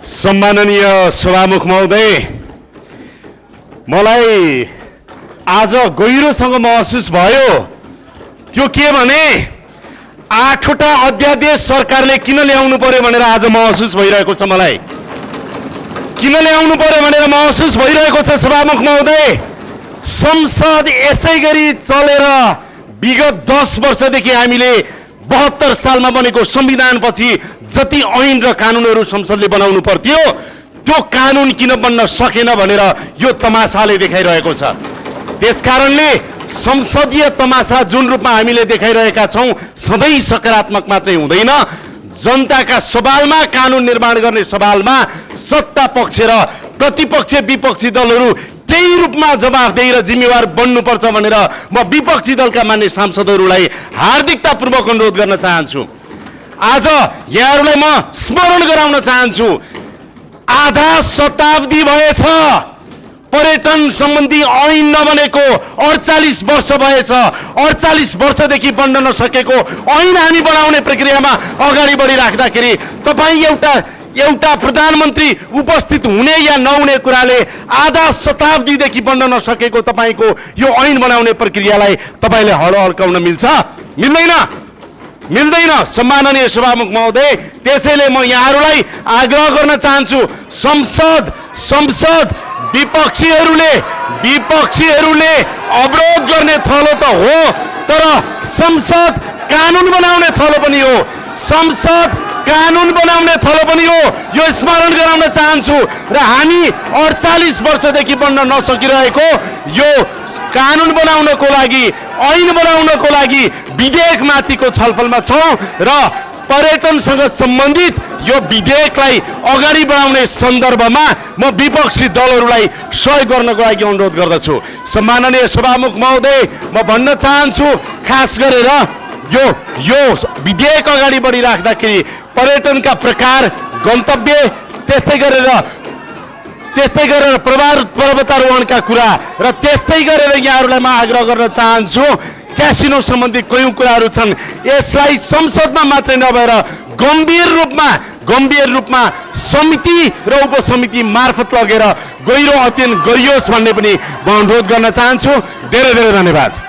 सम्माननीय सभामुख महोदय, मलाई आज गहिरोसँग महसुस भयो। त्यो के भने 8वटा अध्यादेश सरकारले किन ल्याउनु पर्यो भनेर आज महसुस भइरहेको छ। मलाई किन ल्याउनु पर्यो भनेर महसुस भइरहेको छ सभामुख महोदय। संसद यसै गरी चलेर विगत 10 वर्षदेखि हामीले 72 सालमा बनेको संविधानपछि जति ऐन र कानुनहरू संसदले बनाउनु पर्थ्यो त्यो कानुन किन बन्न सकेन भनेर यो तमासाले देखाइरहेको छ। त्यसकारणले संसदीय तमासा जुन रूपमा हामीले देखाइरहेका छौं सधैँ सकारात्मक मात्रै हुँदैन। जनताका सवालमा, कानुन निर्माण गर्ने सवालमा सत्ता पक्ष र प्रतिपक्ष विपक्षी दलहरू त्यही रूपमा जवाफदेही र जिम्मेवार बन्नुपर्छ भनेर म विपक्षी दलका मान्य सांसदहरूलाई हार्दिकतापूर्वक अनुरोध गर्न चाहन्छु। आज यहाँहरूलाई म स्मरण गराउन चाहन्छु, आधा शताब्दी भएछ पर्यटन सम्बन्धी ऐन नबनेको। 48 वर्ष भएछ। 48 वर्षदेखि बन्न नसकेको ऐन हामी बनाउने प्रक्रियामा अगाडि बढिराख्दाखेरि तपाईँ एउटा प्रधानमन्त्री उपस्थित हुने या नहुने कुराले आधा शताब्दीदेखि बन्न नसकेको तपाईको यो ऐन बनाउने प्रक्रियालाई तपाईले हलो हल्काउन मिल्छ? मिल्दैन। सम्माननीय सभामुख महोदय, त्यसैले म यहाँहरूलाई आग्रह गर्न चाहन्छु, संसद विपक्षीहरूले अवरोध गर्ने थलो त हो, तर संसद कानुन बनाउने थलो पनि हो। संसद कानुन बनाउने थलो पनि हो, यो स्मरण गराउन चाहन्छु। र हामी 48 वर्षदेखि बन्न नसकिरहेको यो कानुन बनाउनको लागि, ऐन बनाउनको लागि विधेयकमाथिको छलफलमा छौं र पर्यटनसँग सम्बन्धित यो विधेयकलाई अगाडि बढाउने सन्दर्भमा म विपक्षी दलहरूलाई सहयोग गर्नको लागि अनुरोध गर्दछु। सम्माननीय सभामुख महोदय, म भन्न चाहन्छु, खास गरेर यो विधेयक अगाडि बढिराख्दाखेरि पर्यटनका प्रकार, गन्तव्य, त्यस्तै गरेर पर्वतारोहणका कुरा र त्यस्तै गरेर यहाँहरूलाई म आग्रह गर्न चाहन्छु, क्यासिनो सम्बन्धी कयौं कुराहरू छन्, यसलाई संसदमा मात्रै नभएर गम्भीर रूपमा समिति र उपसमिति मार्फत लगेर गहिरो अध्ययन गरियोस् भन्ने पनि म अनुरोध गर्न चाहन्छु। धेरै धेरै धन्यवाद।